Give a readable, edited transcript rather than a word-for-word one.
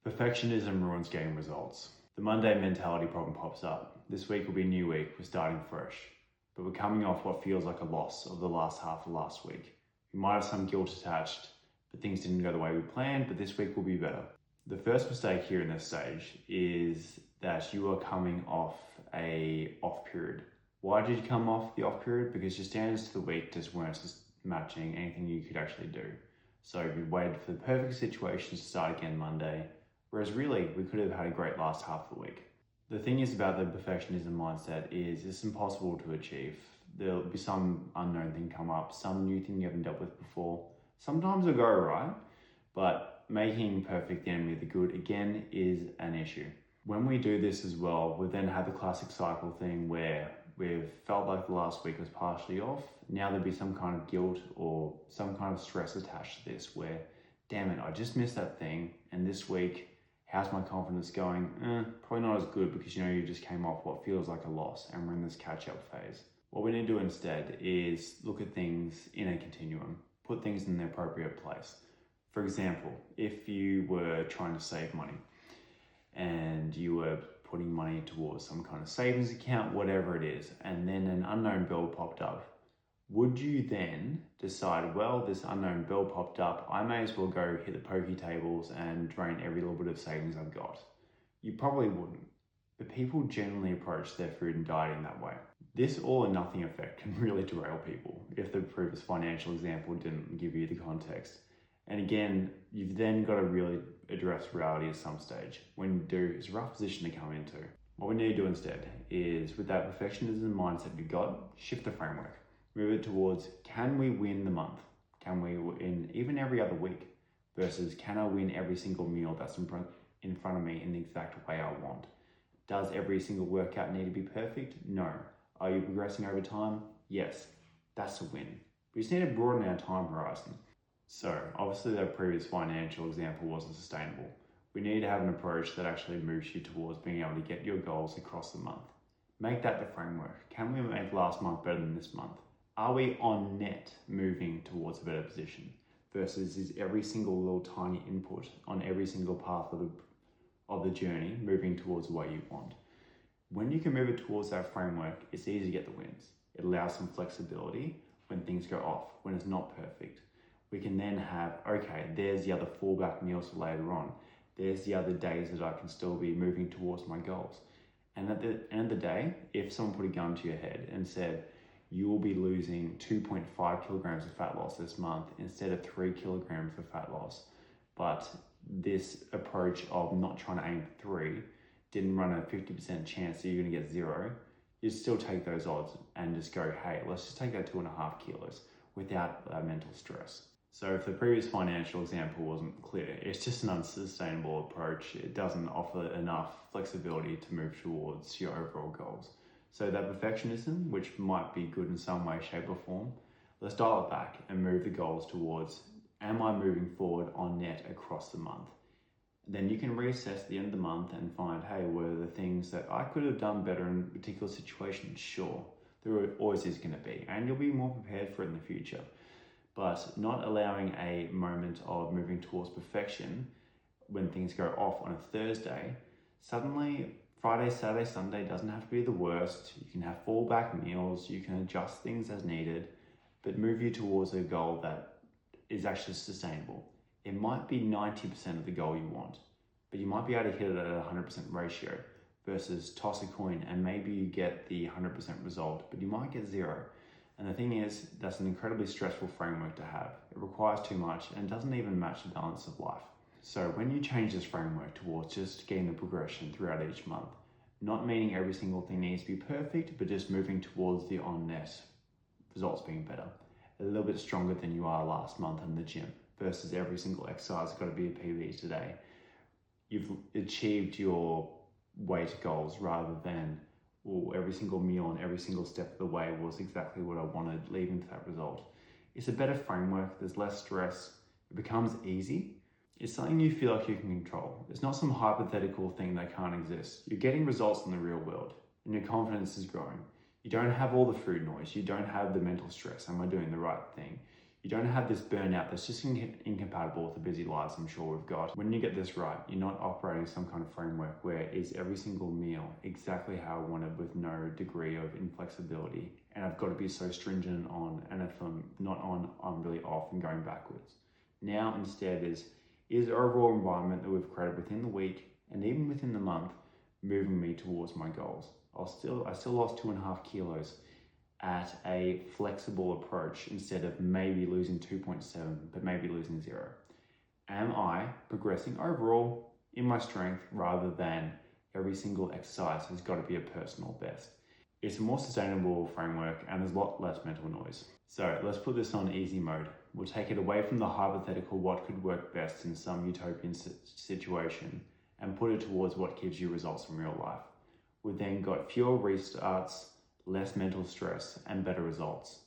Perfectionism ruins game results. The Monday mentality problem pops up. This week will be a new week, we're starting fresh. But we're coming off what feels like a loss of the last half of last week. We might have some guilt attached, but things didn't go the way we planned, but this week will be better. The first mistake here in this stage is that you are coming off a off period. Why did you come off the off period? Because your standards to the week just weren't matching anything you could actually do. So you waited for the perfect situation to start again Monday, whereas really we could have had a great last half of the week. The thing is about the perfectionism mindset is it's impossible to achieve. There'll be some unknown thing come up, some new thing you haven't dealt with before. Sometimes it'll go right, but making perfect the enemy of the good again is an issue. When we do this as well, we then have the classic cycle thing where we've felt like the last week was partially off. Now there'll be some kind of guilt or some kind of stress attached to this where, damn it, I just missed that thing. And this week, how's my confidence going? Probably not as good because you just came off what feels like a loss and we're in this catch-up phase. What we need to do instead is look at things in a continuum, put things in the appropriate place. For example, if you were trying to save money and you were putting money towards some kind of savings account, whatever it is, and then an unknown bill popped up, would you then decide, well, this unknown bill popped up, I may as well go hit the pokey tables and drain every little bit of savings I've got? You probably wouldn't, but people generally approach their food and dieting that way. This all or nothing effect can really derail people if the previous financial example didn't give you the context. And again, you've then got to really address reality at some stage. When you do, it's a rough position to come into. What we need to do instead is, with that perfectionism mindset we got, shift the framework. Move it towards, can we win the month? Can we win even every other week? Versus, can I win every single meal that's in front of me in the exact way I want? Does every single workout need to be perfect? No. Are you progressing over time? Yes. That's a win. We just need to broaden our time horizon. So obviously that previous financial example wasn't sustainable. We need to have an approach that actually moves you towards being able to get your goals across the month. Make that the framework. Can we make last month better than this month? Are we on net moving towards a better position? Versus is every single little tiny input on every single path of the journey moving towards what you want? When you can move it towards that framework, it's easy to get the wins. It allows some flexibility when things go off, when it's not perfect. We can then have, okay, there's the other fallback meals for later on. There's the other days that I can still be moving towards my goals. And at the end of the day, if someone put a gun to your head and said, you will be losing 2.5 kilograms of fat loss this month instead of 3 kilograms of fat loss, but this approach of not trying to aim for 3 didn't run a 50% chance that you're gonna get 0, you'd still take those odds and just go, hey, let's just take that 2.5 kilos without that mental stress. So if the previous financial example wasn't clear, it's just an unsustainable approach. It doesn't offer enough flexibility to move towards your overall goals. So that perfectionism, which might be good in some way, shape or form, let's dial it back and move the goals towards, am I moving forward on net across the month? Then you can reassess at the end of the month and find, hey, were the things that I could have done better in a particular situation? Sure, there always is going to be, and you'll be more prepared for it in the future. But not allowing a moment of moving towards perfection when things go off on a Thursday, suddenly Friday, Saturday, Sunday doesn't have to be the worst. You can have fallback meals, you can adjust things as needed, but move you towards a goal that is actually sustainable. It might be 90% of the goal you want, but you might be able to hit it at a 100% ratio versus toss a coin and maybe you get the 100% result, but you might get 0. And the thing is, that's an incredibly stressful framework to have. It requires too much and doesn't even match the balance of life. So when you change this framework towards just getting the progression throughout each month, not meaning every single thing needs to be perfect, but just moving towards the on-net results being better, a little bit stronger than you are last month in the gym versus every single exercise has got to be a PB today. You've achieved your weight goals rather than every single meal and every single step of the way was exactly what I wanted, leading to that result. It's a better framework, there's less stress, it becomes easy. It's something you feel like you can control. It's not some hypothetical thing that can't exist. You're getting results in the real world and your confidence is growing. You don't have all the food noise, you don't have the mental stress, am I doing the right thing? You don't have this burnout that's just incompatible with the busy lives I'm sure we've got. When you get this right, you're not operating some kind of framework where is every single meal exactly how I want it with no degree of inflexibility. And I've got to be so stringent on, and if I'm not on, I'm really off and going backwards. Now instead is the overall environment that we've created within the week and even within the month moving me towards my goals. I still lost 2.5 kilos at a flexible approach instead of maybe losing 2.7, but maybe losing 0. Am I progressing overall in my strength rather than every single exercise has got to be a personal best? It's a more sustainable framework and there's a lot less mental noise. So let's put this on easy mode. We'll take it away from the hypothetical what could work best in some utopian situation and put it towards what gives you results in real life. We've then got fewer restarts, less mental stress, and better results.